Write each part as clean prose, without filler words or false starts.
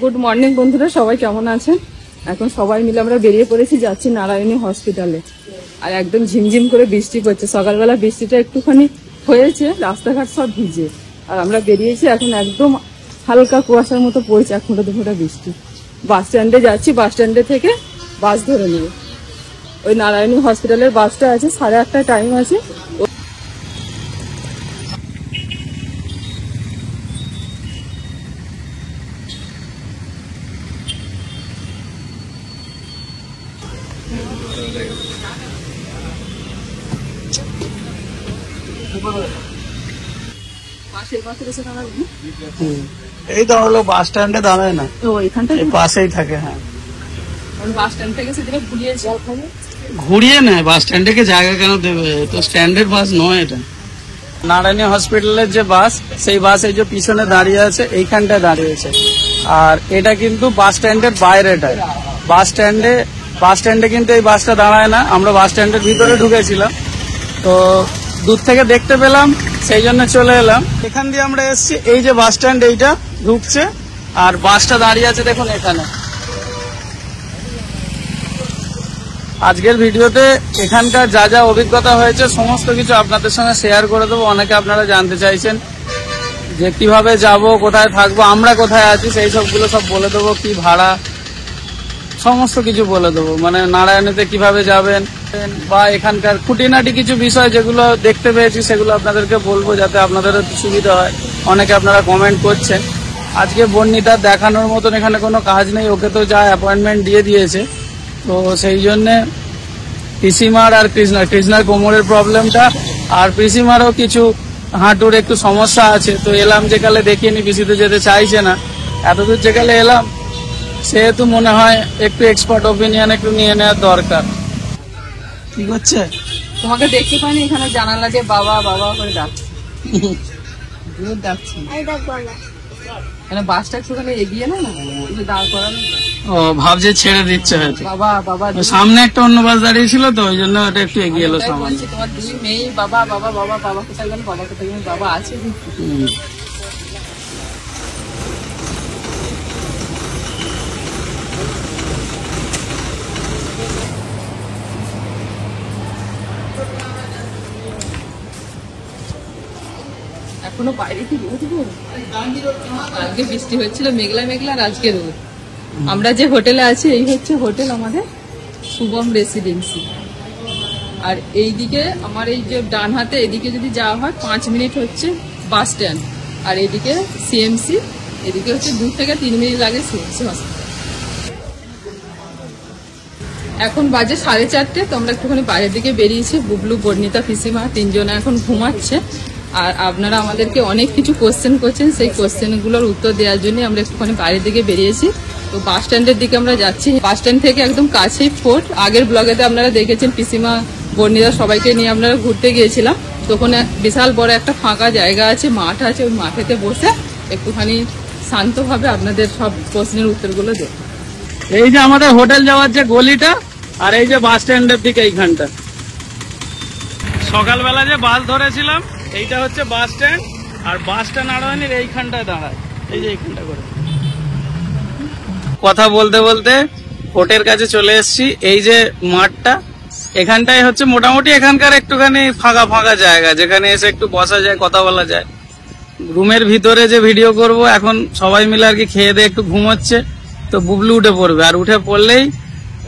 Good morning বন্ধুরা, সবাই কেমন আছেন? এখন সবাই মিলে আমরা বেরিয়ে পড়েছি, যাচ্ছি নারায়ণী হসপিটালে। আর একদম ঝিমঝিম করে বৃষ্টি পড়ছে। সকালবেলা বৃষ্টিটা একটুখানি হয়েছে, রাস্তাঘাট সব ভিজে। আর আমরা বেরিয়েছি, এখন একদম হালকা কুয়াশার মতো পড়ছে, এক ফোঁটা দু ফোঁটা বৃষ্টি। বাস স্ট্যান্ডে যাচ্ছি, বাস স্ট্যান্ডে থেকে বাস ধরে নেব। ওই নারায়ণী হসপিটালের বাসটা আছে, 8:30 টাইম আছে। এই তো হলো বাস স্ট্যান্ডে দাঁড়ায় না, পাশেই থাকে। হ্যাঁ, বাস স্ট্যান্ড থেকে সেদিনে ঘুরিয়ে নেয় বাস স্ট্যান্ড থেকে। জায়গা কেন দেবে? তো স্ট্যান্ডের বাস নয় এটা। নারায়ণী হসপিটালের যে বাস, সেই বাস এই যে পিছনে দাঁড়িয়ে আছে, এইখানটায় দাঁড়িয়েছে। আর এটা কিন্তু বাস স্ট্যান্ডের বাইরেটায়। বাস স্ট্যান্ডে কিন্তু এই বাসটা দাঁড়ায় না। আমরা বাস স্ট্যান্ডের ভিতরে ঢুকেছিলাম, তো দূর থেকে দেখতে পেলাম, সেই জন্য চলে এলাম। এখান দিয়ে আমরা এসেছি, এই যে বাস স্ট্যান্ড এইটা ঢুকছে, আর বাসটা দাঁড়িয়ে আছে দেখুন এখানে। আজকের ভিডিওতে এখানকার যা যা অভিজ্ঞতা হয়েছে সমস্ত কিছু আপনাদের সঙ্গে শেয়ার করে দেবো। অনেকে আপনারা জানতে চাইছেন যে কিভাবে যাব, কোথায় থাকবো, আমরা কোথায় আছি, সেই সবগুলো সব বলে দেবো। কি ভাড়া, সমস্ত কিছু বলে দেবো। মানে নারায়ণীতে কিভাবে যাবেন, বা এখানকার খুঁটিনাটি কিছু বিষয় যেগুলো দেখতে পেয়েছি সেগুলো আপনাদেরকে বলবো, যাতে আপনাদের সুবিধা হয়। অনেকে আপনারা কমেন্ট করছেন। আজকে বর্ণিতার দেখানোর মতন এখানে কোনো কাজ নেই, ওকে তো যা অ্যাপয়েন্টমেন্ট দিয়ে দিয়েছে। তো সেই জন্যে পিসিমার আর কৃষ্ণার কোমরের প্রবলেমটা, আর পিসিমারও কিছু হাঁটুর একটু সমস্যা আছে। তো এলাম যেকালে দেখিয়ে নি, পিসিতে যেতে চাইছে না। এতদূর যেকালে এলাম, সেহেতু মনে হয় একটু এক্সপার্ট ওপিনিয়ন একটু নিয়ে নেওয়ার দরকার। কি করছে? তোমাকে দেখতে পাইনি, এখানে জানালা যে বাবা বাবা করে ডাকছে। বাসটা একটুখানি এগিয়ে না, দাঁড় করানো। ও ভাবছে ছেড়ে দিচ্ছে হয়তো। বাবা বাবা সামনে একটা অন্য বাস দাঁড়িয়ে ছিল, তো ওই জন্য ওটা একটু এগিয়ে এলো সামনে। তোমার দুই মেয়ে বাবা বাবা বাবা বাবা কোথায় গেল, বাবা কোথায় গেল, বাবা আছে। এখনো বাইরে কি রোদ গো? আজকে বৃষ্টি হচ্ছিল, মেঘলা মেঘলা, আর আজকে রোদ। আমরা যে হোটেলে আছি, এই হচ্ছে হোটেল আমাদের শুভম রেসিডেন্সি। আর এইদিকে আমার এই যে ডান হাতে, এদিকে যদি যাওয়া হয় 5 মিনিট হচ্ছে বাস স্ট্যান্ড, আর এদিকে সিএমসি, এদিকে হচ্ছে 2 থেকে 3 মিনিট লাগে সিএমসি হসপিটাল। এখন বাজে 4:30। তো আমরা একটুখানি বাইরের দিকে বেরিয়েছি। বুবলু, বর্ণিতা, পিসিমা তিনজনে এখন ঘুমাচ্ছে। আর আপনারা আমাদেরকে অনেক কিছু কোশ্চেন করছেন, সেই কোশ্চেনগুলোর উত্তর দেওয়ার জন্য আমরা একটুখানি বাইরের দিকে বেরিয়েছি। তো বাস স্ট্যান্ডের দিকে আমরা যাচ্ছি। বাস স্ট্যান্ড থেকে একদম কাছেই ফোর্ট। আগের ব্লগেতে আপনারা দেখেছেন, পিসিমা, বর্ণিতা সবাইকে নিয়ে আমরা ঘুরতে গিয়েছিলাম। তো ওখানে বিশাল বড় একটা ফাঁকা জায়গা আছে, মাঠ আছে। ওই মাঠেতে বসে একটুখানি শান্তভাবে আপনাদের সব প্রশ্নের উত্তরগুলো দেব। এই যে আমাদের হোটেল যাওয়ার যে গলিটা, আর এই যে বাস স্ট্যান্ডের দিকে এইখানটা। সকালবেলা যে বাস ধরেছিলাম, এইটা হচ্ছে বাস স্ট্যান্ড। আর বাসটা নারায়ণীর এইখানটায় দাঁড়ায়, এই যে এইখানটা করে। কথা বলতে বলতে কোর্টের কাছে চলে এসেছি। এই যে মাঠটা, এখানটাই হচ্ছে মোটামুটি এখানকার একটুখানি ফাঁকা ফাঁকা জায়গা, যেখানে এসে একটু বসা যায়, কথা বলা যায়। রুমের ভিতরে যে ভিডিও করব, এখন সবাই মিলে আর কি খেয়ে দিয়ে একটু ঘুমোচ্ছে। তো বুবলু উঠে পড়বে, আর উঠে পড়লেই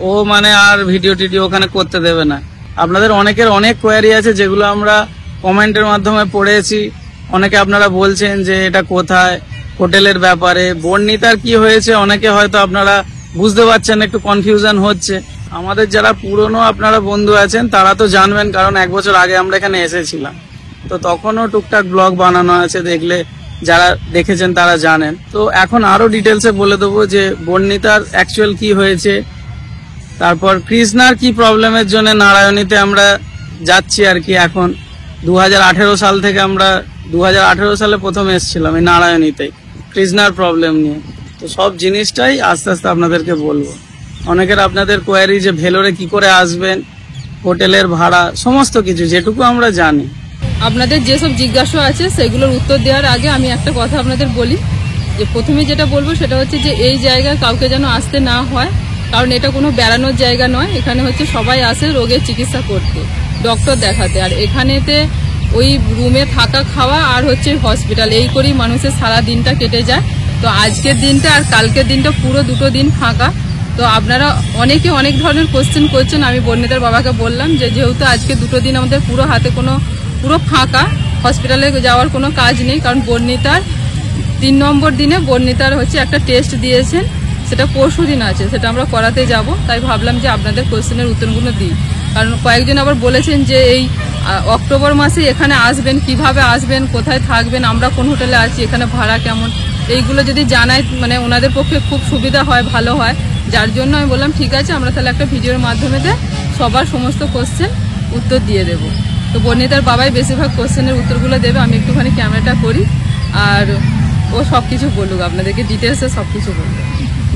ও মানে আর ভিডিও টিডিও ওখানে করতে দেবে না। আপনাদের অনেকের অনেক কোয়ারি আছে, যেগুলো আমরা কমেন্টের মাধ্যমে পড়েছি। অনেকে আপনারা বলছেন যে এটা কোথায়, হোটেলের ব্যাপারে। বর্ণিতার কি হয়েছে অনেকে হয়তো আপনারা বুঝতে পারছেন, একটু কনফিউশন হচ্ছে। আমাদের যারা পুরনো আপনারা বন্ধু আছেন তারা তো জানবেন, কারণ 1 বছর আগে আমরা এখানে এসেছিলাম। তো তখনও টুকটাক ব্লগ বানানো আছে, দেখলে যারা দেখেছেন তারা জানেন। তো এখন আরো ডিটেলসে বলে দেবো যে বর্ণিতার অ্যাকচুয়াল কি হয়েছে, তারপর কৃষ্ণার কি প্রবলেমের জন্য নারায়ণীতে আমরা যাচ্ছি আর কি। এখন 2018 সাল থেকে আমরা 2018 সালে প্রথম এসেছিলাম এই নারায়ণীতে কৃষ্ণার প্রবলেম নিয়ে। তো সব জিনিসটাই আস্তে আস্তে আপনাদেরকে বলবো। অনেকের আপনাদের কোয়ারি যে ভেলোরে কি করে আসবেন, হোটেলের ভাড়া, সমস্ত কিছু যেটুকু আমরা জানি। আপনাদের যেসব জিজ্ঞাসা আছে সেগুলোর উত্তর দেওয়ার আগে আমি একটা কথা আপনাদের বলি। যে প্রথমে যেটা বলবো সেটা হচ্ছে যে এই জায়গায় কাউকে যেন আসতে না হয়, কারণ এটা কোনো বেড়ানোর জায়গা নয়। এখানে হচ্ছে সবাই আসে রোগের চিকিৎসা করতে, ডক্টর দেখাতে, আর এখানেতে ওই রুমে থাকা খাওয়া আর হচ্ছে হসপিটাল, এই করেই মানুষের সারা দিনটা কেটে যায়। তো আজকের দিনটা আর কালকের দিনটা পুরো দুটো দিন ফাঁকা। তো আপনারা অনেকে অনেক ধরনের কোশ্চেন করছেন। আমি বর্ণিতার বাবাকে বললাম যে যেহেতু আজকে দুটো দিন আমাদের পুরো হাতে পুরো ফাঁকা, হসপিটালে যাওয়ার কোনো কাজ নেই, কারণ বর্ণিতার 3 নম্বর দিনে বর্ণিতার হচ্ছে একটা টেস্ট দিয়েছেন, সেটা পরশু দিন আছে, সেটা আমরা করাতে যাব। তাই ভাবলাম যে আপনাদের কোশ্চেনের উত্তরগুলো দিই, কারণ কয়েকজন আবার বলেছেন যে এই অক্টোবর মাসে এখানে আসবেন, কিভাবে আসবেন, কোথায় থাকবেন, আমরা কোন হোটেলে আছি, এখানে ভাড়া কেমন, এইগুলো যদি জানায় মানে ওনাদের পক্ষে খুব সুবিধা হয়, ভালো হয়। যার জন্য আমি বললাম ঠিক আছে, আমরা তাহলে একটা ভিডিওর মাধ্যমে সবার সমস্ত কোশ্চেন উত্তর দিয়ে দেব। তো বর্ণিতার বাবাই বেশিরভাগ কোশ্চেনের উত্তরগুলো দেবে, আমি একটুখানি ক্যামেরাটা করি আর ও সব কিছু বলুক, আপনাদেরকে ডিটেলসে সব কিছু বলুক।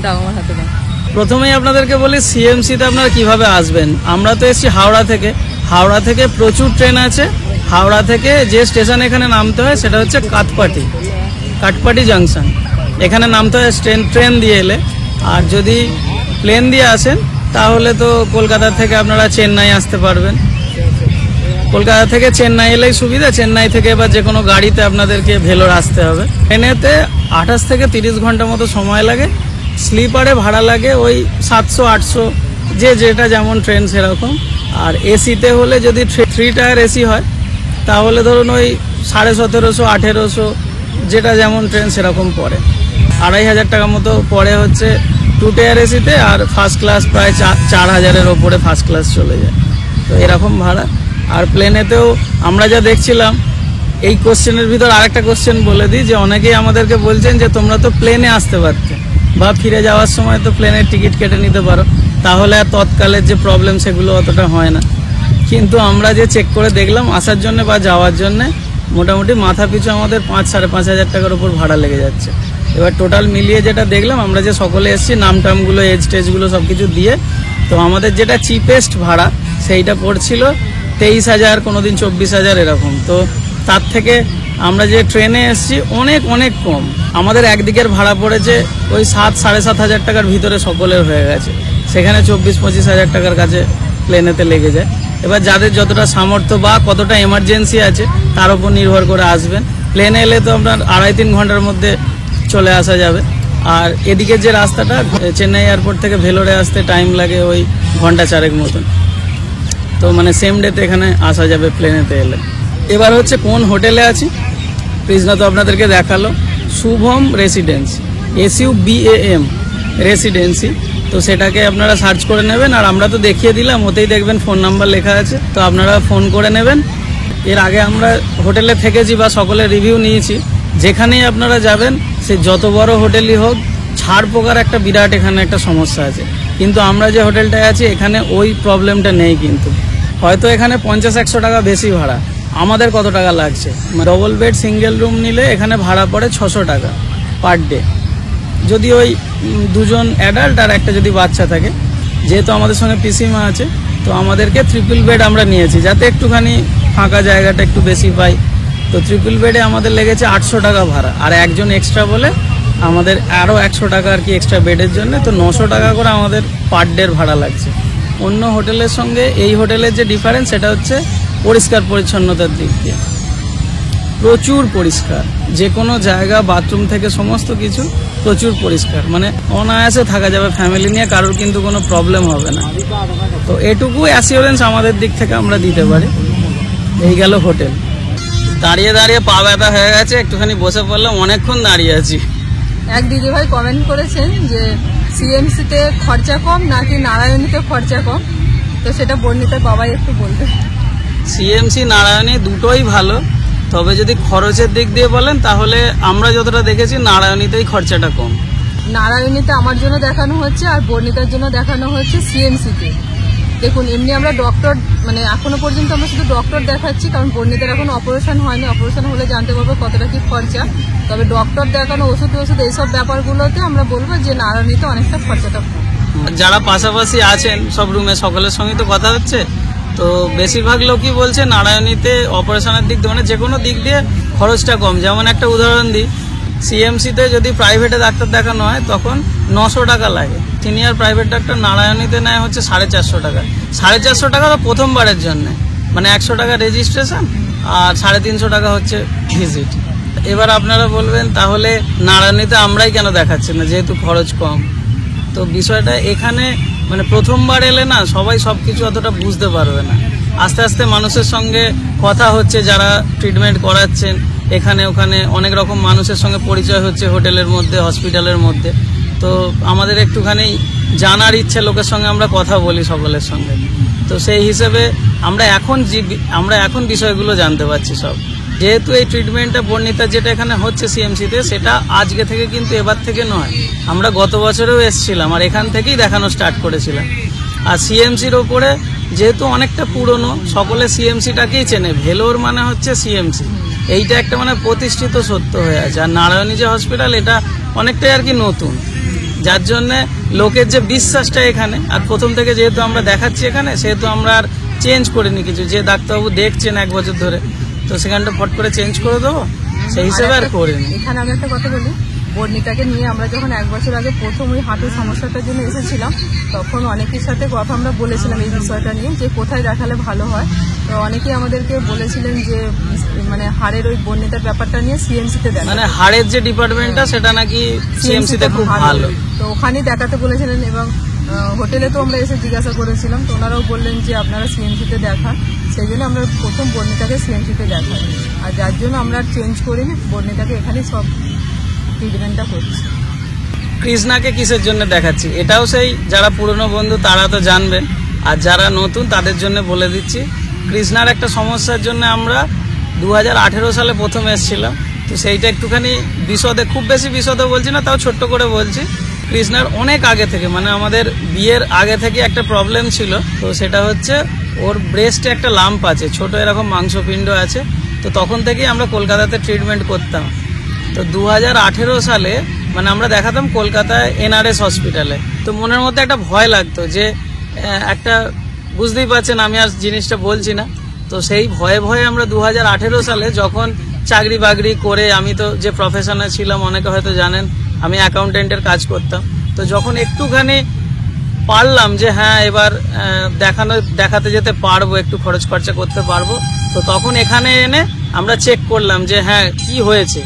দাও আমার হাতে দাও। প্রথমেই আপনাদেরকে বলি সিএমসিতে আপনারা কিভাবে আসবেন। আমরা তো এসেছি হাওড়া থেকে, হাওড়া থেকে প্রচুর ট্রেন আছে। হাওড়া থেকে যে স্টেশন এখানে নামতে হয় সেটা হচ্ছে কাটপাটি জাংশন, এখানে নামতে হয় ট্রেন দিয়ে এলে। আর যদি প্লেন দিয়ে আসেন তাহলে তো কলকাতা থেকে আপনারা চেন্নাই আসতে পারবেন। কলকাতা থেকে চেন্নাই এলেই সুবিধা, চেন্নাই থেকে এবার যে কোনো গাড়িতে আপনাদেরকে ভেলোর আসতে হবে। ট্রেনেতে 28 থেকে 30 ঘন্টা মতো সময় লাগে, স্লিপারে ভাড়া লাগে ওই 700-800, যে যেটা যেমন ট্রেন সেরকম। আর এসিতে হলে যদি 3 টায়ার এসি হয় তাহলে ধরুন ওই 1750-1800, যেটা যেমন ট্রেন সেরকম পড়ে। 2500 টাকা মতো পড়ে হচ্ছে 2 টায়ার এসিতে, আর ফার্স্ট ক্লাস প্রায় 4000-এর ওপরে ফার্স্ট ক্লাস চলে যায়। তো এরকম ভাড়া। আর প্লেনেতেও আমরা যা দেখছিলাম, এই কোশ্চেনের ভিতর আরেকটা কোশ্চেন বলে দিই, যে অনেকেই আমাদেরকে বলছেন যে তোমরা তো প্লেনে আসতে পারতে, বা ফিরে যাওয়ার সময় তো প্লেনের টিকিট কেটে নিতে পারো, তাহলে আর তৎকালের যে প্রবলেম সেগুলো অতটা হয় না। কিন্তু আমরা যে চেক করে দেখলাম, আসার জন্য বা যাওয়ার জন্য মোটামুটি মাথা পিছু আমাদের 5-5.5 টাকার উপর ভাড়া লেগে যাচ্ছে। এবার টোটাল মিলিয়ে যেটা দেখলাম, আমরা যে সকলে এসেছি নামটামগুলো এজ টেজগুলো সব কিছু দিয়ে, তো আমাদের যেটা চিপেস্ট ভাড়া সেইটা পড়ছিল 23,000, কোনোদিন 24,000 এরকম। তো তার থেকে আমরা যে ট্রেনে এসেছি অনেক অনেক কম। আমাদের একদিকের ভাড়া পড়েছে ওই 7-7.5 টাকার ভিতরে সকলের হয়ে গেছে, সেখানে 24-25 হাজার টাকার কাছে প্লেনেতে লেগে যায়। এবার যাদের যতটা সামর্থ্য বা কতটা এমার্জেন্সি আছে তার উপর নির্ভর করে আসবেন। প্লেনে এলে তো আপনার 2.5-3 ঘন্টার মধ্যে চলে আসা যাবে। আর এদিকে যে রাস্তাটা চেন্নাই এয়ারপোর্ট থেকে ভেলোরে আসতে টাইম লাগে ওই 1.5 ঘন্টা মতন। তো মানে সেম ডেতে এখানে আসা যাবে প্লেনেতে এলে। এবার হচ্ছে কোন হোটেলে আছি, কৃষ্ণা তো আপনাদেরকে দেখালো, শুভম রেসিডেন্সি, SUBAM রেসিডেন্সি। তো সেটাকে আপনারা সার্চ করে নেবেন, আর আমরা তো দেখিয়ে দিলাম, ওতেই দেখবেন ফোন নাম্বার লেখা আছে, তো আপনারা ফোন করে নেবেন। এর আগে আমরা হোটেলে থেকেছি বা সকলের রিভিউ নিয়েছি, যেখানেই আপনারা যাবেন সে যত বড় হোটেলই হোক, ছাড় পোকার একটা বিরাট এখানে একটা সমস্যা আছে। কিন্তু আমরা যে হোটেলটায় আছি এখানে ওই প্রবলেমটা নেই। কিন্তু হয়তো এখানে 50-100 টাকা বেশি ভাড়া, আমাদের কত টাকা লাগছে, ডবল বেড সিঙ্গেল রুম নিলে এখানে ভাড়া পড়ে 600 টাকা পার ডে, যদি ওই 2 জন অ্যাডাল্ট আর একটা যদি বাচ্চা থাকে। যেহেতু আমাদের সঙ্গে পিসিমা আছে, তো আমাদেরকে ট্রিপল বেড আমরা নিয়েছি, যাতে একটুখানি ফাঁকা জায়গাটা একটু বেশি পাই। তো ট্রিপল বেডে আমাদের লেগেছে 800 টাকা ভাড়া, আর একজন এক্সট্রা বলে আমাদের আরও 100 টাকা আর কি এক্সট্রা বেডের জন্য। তো 900 টাকা করে আমাদের পার ডের ভাড়া লাগছে। অন্য হোটেলের সঙ্গে এই হোটেলের যে ডিফারেন্স সেটা হচ্ছে পরিষ্কার পরিচ্ছন্নতার দিক দিয়ে প্রচুর পরিষ্কার, যে কোনো জায়গা বাথরুম থেকে সমস্ত কিছু প্রচুর পরিষ্কার, মানে অনায়াসে থাকা যাবে ফ্যামিলি নিয়ে, কারোর কিন্তু কোনো প্রবলেম হবে না। তো এটুকু অ্যাসিওরেন্স আমাদের দিক থেকে আমরা দিতে পারি। এই গেল হোটেল। দাঁড়িয়ে দাঁড়িয়ে পা ব্যথা হয়ে গেছে, একটুখানি বসে পড়লাম, অনেকক্ষণ দাঁড়িয়ে আছি। এক দিদিভাই কমেন্ট করেছেন যে সিএমসিতে খরচা কম নাকি নারায়ণীতে খরচা কম, তো সেটা বর্ণিতার বাবাই একটু বলবে। সিএমসি নারায়ণী দুটোই ভালো, তবে যদি খরচের দিক দিয়ে বলেন তাহলে আমরা যতটা দেখেছি নারায়ণীতেই খরচাটা কম। নারায়ণীতে আমার জন্য দেখানো হচ্ছে আর বর্ণিতার জন্য দেখানো হচ্ছে সিএমসিতে। দেখুন এমনি আমরা ডক্টর মানে এখনো পর্যন্ত আমরা শুধু ডক্টর দেখাচ্ছি, কারণ বর্ণিতার এখন অপারেশন হয়নি, অপারেশন হলে জানতে পারবো কতটা কি খরচা। তবে ডক্টর দেখানো, ওষুধ এইসব ব্যাপারগুলোতে আমরা বলবো যে নারায়ণীতে অনেকটা খরচাটা কম। যারা পাশাপাশি আছেন সব রুমে সকলের সঙ্গে তো কথা হচ্ছে, তো বেশিরভাগ লোকই বলছে নারায়ণীতে অপারেশনের দিক দিয়ে মানে যে কোনো দিক দিয়ে খরচটা কম। যেমন একটা উদাহরণ দিই, সিএমসিতে যদি প্রাইভেটে ডাক্তার দেখানো হয় তখন 900 টাকা লাগে। সিনিয়র প্রাইভেট ডাক্তার নারায়ণীতে নেয় হচ্ছে 450 টাকা। 450 টাকা তো প্রথমবারের জন্য, মানে 100 টাকা রেজিস্ট্রেশন আর 350 টাকা হচ্ছে ভিজিট। এবার আপনারা বলবেন তাহলে নারায়ণীতে আমরাই কেন দেখাচ্ছি না, যেহেতু খরচ কম। তো বিষয়টা এখানে মানে প্রথমবার এলে না সবাই সবকিছু অতটা বুঝতে পারবে না। আস্তে আস্তে মানুষের সঙ্গে কথা হচ্ছে, যারা ট্রিটমেন্ট করাচ্ছেন, এখানে ওখানে অনেক রকম মানুষের সঙ্গে পরিচয় হচ্ছে হোটেলের মধ্যে, হসপিটালের মধ্যে। তো আমাদের একটুখানি জানার ইচ্ছে, লোকের সঙ্গে আমরা কথা বলি সকলের সঙ্গে। তো সেই হিসেবে আমরা এখন বিষয়গুলো জানতে পারছি সব। যেহেতু এই ট্রিটমেন্টটা বর্ণিতা যেটা এখানে হচ্ছে সিএমসিতে, সেটা আজকে থেকে কিন্তু এবার থেকে নয়, আমরা গত বছরেও এসেছিলাম আর এখান থেকেই দেখানো স্টার্ট করেছিলাম। আর সিএমসির ওপরে যেহেতু অনেকটা পুরনো, সকলে সিএমসিটাকেই চেনে, ভেলোর মানে হচ্ছে সিএমসি, এইটা একটা মানে প্রতিষ্ঠিত সত্য হয়ে আছে। আর নারায়ণী যে হসপিটাল, এটা অনেকটাই আর কি নতুন, যার জন্যে লোকের যে বিশ্বাসটা এখানে, আর প্রথম থেকে যেহেতু আমরা দেখাচ্ছি এখানে, সেহেতু আমরা আর চেঞ্জ করিনি কিছু। যে ডাক্তারবাবু দেখছেন 1 বছর ধরে, তো সেখানটা ফট করে চেঞ্জ করে দেবো, সেই হিসেবে আর করিনি। এখানে আমি একটা কথা বলি, বর্ণিতাকে নিয়ে আমরা যখন 1 বছর আগে প্রথম ওই হাঁটুর সমস্যাটার জন্য এসেছিলাম, তখন অনেকের সাথে কথা আমরা বলেছিলাম এই বিষয়টা নিয়ে, যে কোথায় দেখালে ভালো হয়। তো অনেকেই আমাদেরকে বলেছিলেন যে মানে হাড়ের ওই বর্ণিতার ব্যাপারটা নিয়ে সিএমসিতে দেখা, মানে হাড়ের যে ডিপার্টমেন্টটা সেটা নাকি সিএমসিতে খুব ভালো, তো ওখানেই দেখাতে বলেছিলেন। এবং হোটেলে তো আমরা এসে জিজ্ঞাসা করেছিলাম, তো ওনারাও বললেন যে আপনারা সিএমসিতে দেখান। সেই জন্য আমরা প্রথম বর্ণিতাকে সিএমসিতে দেখাই, আর যার জন্য আমরা চেঞ্জ করিনি, বর্ণিতাকে এখানেই সব ট্রিটমেন্টটা করছি। কৃষ্ণাকে কিসের জন্য দেখাচ্ছি, এটাও সেই যারা পুরনো বন্ধু তারা তো জানবেন, আর যারা নতুন তাদের জন্য বলে দিচ্ছি। কৃষ্ণার একটা সমস্যার জন্য আমরা 2018 সালে প্রথম এসেছিলাম। তো সেইটা একটুখানি বিশদে, খুব বেশি বিশদে বলছি না, তাও ছোট্ট করে বলছি। কৃষ্ণার অনেক আগে থেকে, মানে আমাদের বিয়ের আগে থেকে একটা প্রবলেম ছিল। তো সেটা হচ্ছে ওর ব্রেস্টে একটা লাম্প আছে, ছোট এরকম মাংসপিণ্ড আছে। তো তখন থেকেই আমরা কলকাতাতে ট্রিটমেন্ট করতাম। তো 2018 সালে মানে আমরা দেখাতাম কলকাতায় NRS হসপিটালে। তো মনের মধ্যে একটা ভয় লাগতো যে একটা, বুঝতেই পারছেন আমি আর জিনিসটা বলছি না। তো সেই ভয়ে ভয়ে আমরা 2018 সালে যখন চাকরি বাকরি করে, আমি তো যে প্রফেশনে ছিলাম অনেকে হয়তো জানেন, আমি অ্যাকাউন্টেন্টের কাজ করতাম। তো যখন একটুখানি পারলাম যে হ্যাঁ এবার দেখাতে যেতে পারবো, একটু খরচ খরচা করতে পারবো, তো তখন এখানে এনে আমরা চেক করলাম যে হ্যাঁ কি হয়েছে।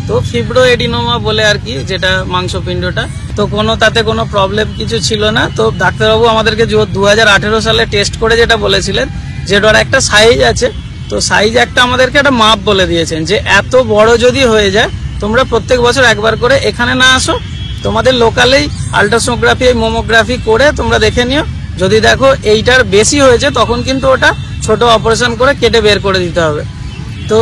তো ফিব্রো এডিনোমা বলে আর কি, যেটা মাংসপিণ্ডটা, তো তাতে কোনো প্রবলেম কিছু ছিল না। তো ডাক্তারবাবু আমাদেরকে 2018 সালে টেস্ট করে যেটা বলেছিলেন, যে ওর একটা সাইজ আছে, তো সাইজ একটা আমাদেরকে একটা মাপ বলে দিয়েছেন যে এত বড় যদি হয়ে যায়, তোমরা প্রত্যেক বছর একবার করে এখানে না আসো, তোমাদের লোকালেই আল্ট্রাসোনোগ্রাফি, মোমোগ্রাফি করে তোমরা দেখে নিও। যদি দেখো এইটার বেশি হয়েছে, তখন কিন্তু ওটা ছোট অপারেশন করে কেটে বের করে দিতে হবে। তো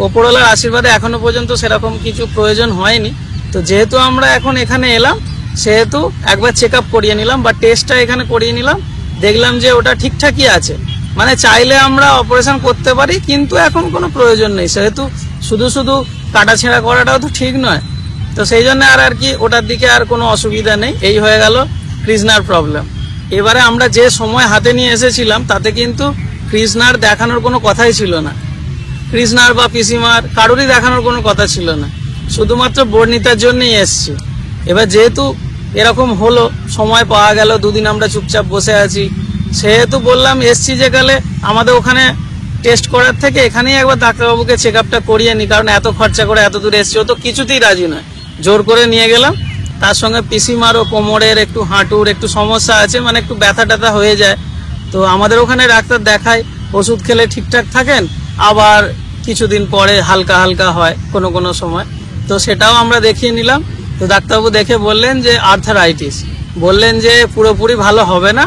ওপরওয়ালার আশীর্বাদে এখনো পর্যন্ত সেরকম কিছু প্রয়োজন হয়নি। তো যেহেতু আমরা এখন এখানে এলাম, সেহেতু একবার চেক আপ করিয়ে নিলাম, বা টেস্টটা এখানে করিয়ে নিলাম, দেখলাম যে ওটা ঠিকঠাকই আছে। মানে চাইলে আমরা অপারেশন করতে পারি, কিন্তু এখন কোনো প্রয়োজন নেই, সেহেতু শুধু শুধু কাটাছেঁড়া করাটাও তো ঠিক নয়। তো সেই জন্য আর কি ওটার দিকে আর কোনো অসুবিধা নেই। এই হয়ে গেল কৃষ্ণার প্রবলেম। এবারে আমরা যে সময় হাতে নিয়ে এসেছিলাম, তাতে কিন্তু কৃষ্ণার দেখানোর কোনো কথাই ছিল না, কৃষ্ণার বা পিসিমার কারোরই দেখানোর কোনো কথা ছিল না, শুধুমাত্র বর্ণিতার জন্যই এসছি। এবার যেহেতু এরকম হলো, সময় পাওয়া গেল, 2 দিন আমরা চুপচাপ বসে আছি, সেহেতু বললাম এসছি যে গেলে আমাদের ওখানে টেস্ট করার থেকে এখানেই একবার ডাক্তারবাবুকে চেক আপটা করিয়ে নি, কারণ এত খরচা করে এত দূর এসছি, ও তো কিছুতেই রাজি নয়। জোর করে নিয়ে গেলাম। তার সঙ্গে পিসিমারও কোমরের একটু, হাঁটুর একটু সমস্যা আছে, মানে একটু ব্যথা ট্যাথা হয়ে যায়। তো আমাদের ওখানে ডাক্তার দেখায়, ওষুধ খেলে ঠিকঠাক থাকেন, আবার কিছুদিন পরে হালকা হালকা হয় কোনো সময়। তো সেটাও আমরা দেখিয়ে নিলাম। তো ডাক্তারবাবু দেখে বললেন যে আর্থারাইটিস, বললেন যে পুরোপুরি ভালো হবে না,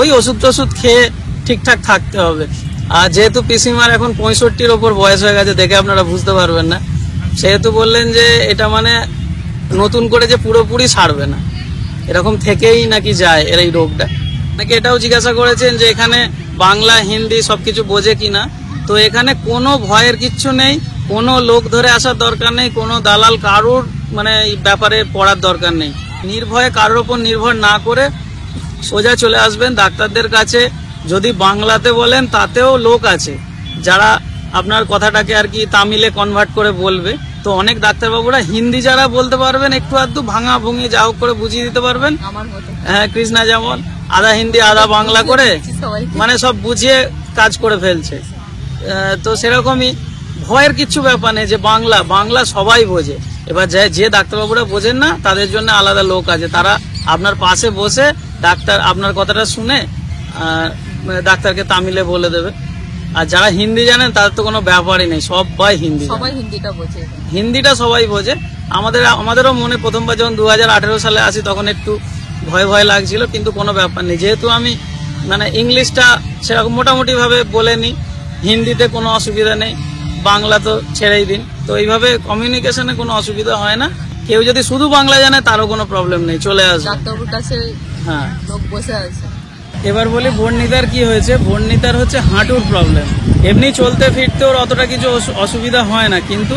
ওই ওষুধ টষুধ খেয়ে ঠিকঠাক থাকতে হবে। আর যেহেতু পিসিমার এখন 65-র ওপর বয়স হয়ে গেছে, দেখে আপনারা বুঝতে পারবেন না, সেহেতু বললেন যে এটা মানে নতুন করে যে পুরোপুরি সারবে না, এরকম থেকেই নাকি যায় এর এই রোগটা। নাকি এটাও জিজ্ঞাসা করেছেন যে এখানে বাংলা হিন্দি সবকিছু বোঝে কিনা। তো এখানে কোনো ভয়ের কিচ্ছু নেই, কোনো লোক ধরে আসার দরকার নেই, কোনো দালাল কারোর মানে এই ব্যাপারে পড়ার দরকার নেই। নির্ভয়ে কারোর ওপর নির্ভর না করে সোজা চলে আসবেন ডাক্তারদের কাছে। যদি বাংলাতে বলেন, তাতেও লোক আছে যারা আপনার কথাটাকে আর কি তামিলে কনভার্ট করে বলবে। তো অনেক ডাক্তারবাবুরা হিন্দি যারা বলতে পারবেন একটু আধটু ভাঙা ভুঙি যা হোক করে বুঝিয়ে দিতে পারবেন। আমার মতো হ্যাঁ, কৃষ্ণা যেমন আধা হিন্দি আধা বাংলা করে সবাই মানে সব বুঝিয়ে কাজ করে ফেলছে। তো সেরকমই ভয়ের কিচ্ছু ব্যাপার নেই, যে বাংলা বাংলা সবাই বোঝে। এবার যে ডাক্তারবাবুরা বোঝেন না তাদের জন্য আলাদা লোক আছে, তারা আপনার পাশে বসে ডাক্তার আপনার কথাটা শুনে ডাক্তারকে তামিলে বলে দেবে। আর যারা হিন্দি জানেন তাদের তো কোনো ব্যাপারই নেই, সবাই হিন্দি জানে। সবাই হিন্দিটা বোঝে। হিন্দিটা সবাই বোঝে। আমাদেরও মনে প্রথমবার যখন 2018 সালে আসি তখন একটু ভয় ভয় লাগছিল, কিন্তু কোনো ব্যাপার নেই, যেহেতু আমি মানে ইংলিশটা সেরকম মোটামুটি ভাবে বলে নিই, হিন্দিতে কোনো অসুবিধা নেই, বাংলা তো ছেড়েই দিন। তো এইভাবে কমিউনিকেশনে কোনো অসুবিধা হয় না। কেউ যদি শুধু বাংলা জানে তারও কোনো প্রবলেম নেই, চলে আসবে। ডাক্তারবাবুর কাছে হ্যাঁ, লোক বসে আছে। এবার বলি বর্ণিতার কি হয়েছে। বর্ণিতার হচ্ছে হাঁটুর প্রবলেম। এমনি চলতে ফিরতে ওর অতটা কিছু অসুবিধা হয় না, কিন্তু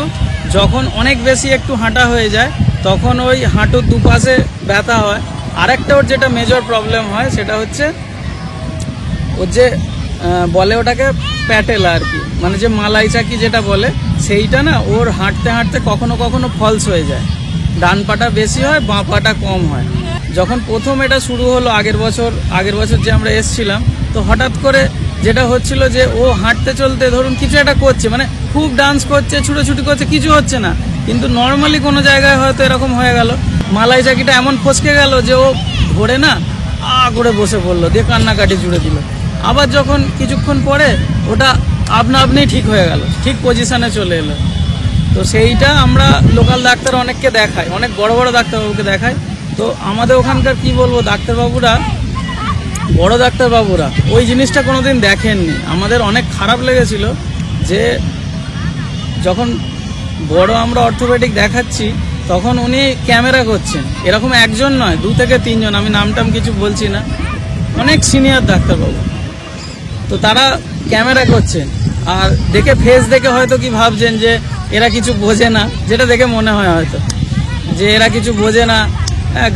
যখন অনেক বেশি একটু হাঁটা হয়ে যায় তখন ওই হাঁটুর দুপাশে ব্যথা হয়। আরেকটা ওর যেটা মেজর প্রবলেম হয় সেটা হচ্ছে ওর যে বলে ওটাকে প্যাটেলা আর কি, মানে যে মালাই চাকি যেটা বলে, সেইটা না ওর হাঁটতে হাঁটতে কখনো কখনো ফলস হয়ে যায়। ডান পাটা বেশি হয়, বাঁ পাটা কম হয়। যখন প্রথম এটা শুরু হলো আগের বছর যে আমরা এসছিলাম, তো হঠাৎ করে যেটা হচ্ছিল যে ও হাঁটতে চলতে ধরুন কিছু একটা করছে, মানে খুব ডান্স করছে, ছুটোছুটি করছে, কিছু হচ্ছে না, কিন্তু নর্মালি কোনো জায়গায় হয়তো এরকম হয়ে গেল, মালাই চাকিটা এমন ফসকে গেল যে ও ধরে না করে বসে পড়লো, দিয়ে কান্নাকাটি জুড়ে দিল। আবার যখন কিছুক্ষণ পরে ওটা আপনি ঠিক হয়ে গেল, ঠিক পজিশনে চলে এলো। তো সেইটা আমরা লোকাল ডাক্তার অনেককে দেখাই, অনেক বড় বড় ডাক্তারবাবুকে দেখাই। তো আমাদের ওখানকার কি বলবো, বড় ডাক্তারবাবুরা ওই জিনিসটা কোনোদিন দেখেননি। আমাদের অনেক খারাপ লেগেছিল যে যখন বড় আমরা অর্থোপেডিক দেখাচ্ছি তখন উনি ক্যামেরা করছেন, এরকম একজন নয়, 2 থেকে 3 জন, আমি নামটাম কিছু বলছি না, অনেক সিনিয়র ডাক্তারবাবু। তো তারা ক্যামেরা করছেন আর দেখে ফেস দেখে হয়তো কি ভাবছেন যে এরা কিছু বোঝে না, যেটা দেখে মনে হয় হয়তো যে এরা কিছু বোঝে না,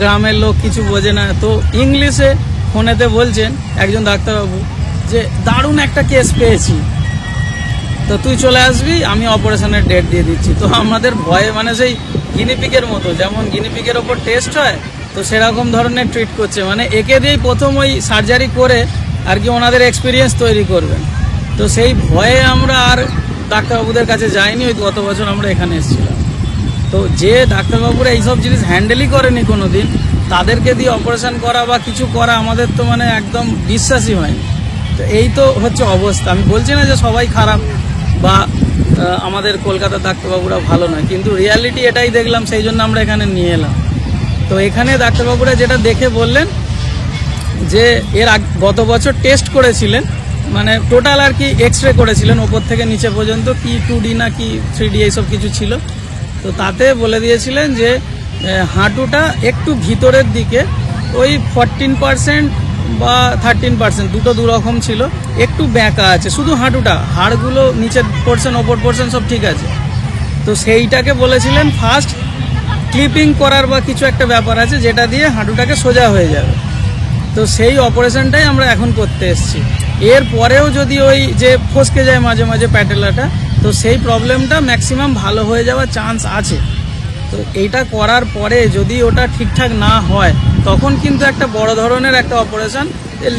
গ্রামের লোক কিছু বোঝে না। তো ইংলিশে ফোনেতে বলছেন একজন ডাক্তারবাবু যে দারুণ একটা কেস পেয়েছি, তো তুই চলে আসবি, আমি অপারেশনের ডেট দিয়ে দিচ্ছি। তো আমাদের ভয়ে মানে সেই গিনিপিকের মতো, যেমন গিনিপিকের ওপর টেস্ট হয়, তো সেরকম ধরনের ট্রিট করছে, মানে একে দিয়েই প্রথম ওই সার্জারি করে আর কি ওনাদের এক্সপিরিয়েন্স তৈরি করবেন। তো সেই ভয়ে আমরা আর ডাক্তারবাবুদের কাছে যাইনি। ওই গত বছর আমরা এখানে এসেছিলাম, তো যে ডাক্তারবাবুরা এইসব জিনিস হ্যান্ডেলই করেনি কোনোদিন, তাদেরকে দিয়ে অপারেশন করা বা কিছু করা আমাদের তো মানে একদম বিশ্বাসই হয়নি। তো এই তো হচ্ছে অবস্থা। আমি বলছি না যে সবাই খারাপ বা আমাদের কলকাতার ডাক্তারবাবুরা ভালো নয়, কিন্তু রিয়ালিটি এটাই দেখলাম, সেই জন্য আমরা এখানে নিয়ে এলাম। তো এখানে ডাক্তারবাবুরা যেটা দেখে বললেন যে গত বছর টেস্ট করেছিলেন, মানে টোটাল আর কি এক্স-রে করেছিলেন ওপর থেকে নিচে পর্যন্ত, কি 2D না কি 3D এইসব কিছু ছিল। তো তাতে বলে দিয়েছিলেন যে হাঁটুটা একটু ভিতরের দিকে ওই 14% বা 13%, দুটো দুরকম ছিল, একটু ব্যাঁকা আছে শুধু হাঁটুটা, হাড়গুলো নিচের পোর্শন ওপর পোর্শন সব ঠিক আছে। তো সেইটাকে বলেছিলেন ফার্স্ট ক্লিপিং করার বা কিছু একটা ব্যাপার আছে যেটা দিয়ে হাঁটুটাকে সোজা হয়ে যাবে। তো সেই অপারেশনটাই আমরা এখন করতে এসেছি। এর পরেও যদি ওই যে ফসকে যায় মাঝে মাঝে প্যাটেলাটা, তো সেই প্রবলেমটা ম্যাক্সিমাম ভালো হয়ে যাওয়ার চান্স আছে। তো এইটা করার পরে যদি ওটা ঠিকঠাক না হয় তখন কিন্তু একটা বড় ধরনের একটা অপারেশন,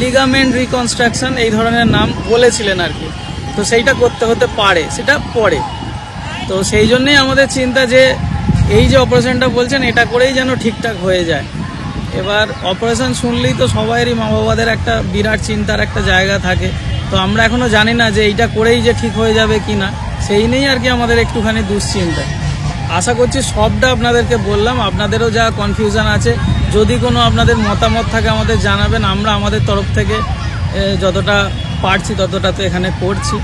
লিগামেন্ট রিকনস্ট্রাকশন এই ধরনের নাম বলেছিলেন আর কি। তো সেইটা করতে হতে পারে, সেটা পরে। তো সেই জন্যই আমাদের চিন্তা যে এই যে অপারেশনটা বলছেন এটা করেই যেন ঠিকঠাক হয়ে যায়। এবার অপারেশন শুনলেই তো সবাইরই মা বাবাদের একটা বিরাট চিন্তার একটা জায়গা থাকে। তো আমরা এখনো জানি না যে এইটা করেই যে ঠিক হয়ে যাবে কি না, সেই নিয়েই আর কি আমাদের একটুখানি দুশ্চিন্তা। আশা করছি সবটা আপনাদেরকে বললাম। আপনাদেরও যা কনফিউশন আছে, যদি কোনো আপনাদের মতামত থাকে আমাদের জানাবেন। আমরা আমাদের তরফ থেকে যতটা পারছি ততটা তো এখানে করছি,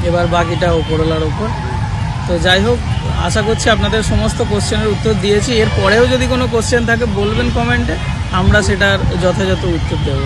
এবার বাকিটা ওপরওয়ালার ওপর। তো যাই হোক, আশা করছি আপনাদের সমস্ত কোশ্চেনের উত্তর দিয়েছি। এর পরেও যদি কোনো কোশ্চেন থাকে বলবেন কমেন্টে, আমরা সেটার যথাযথ উত্তর দেবো।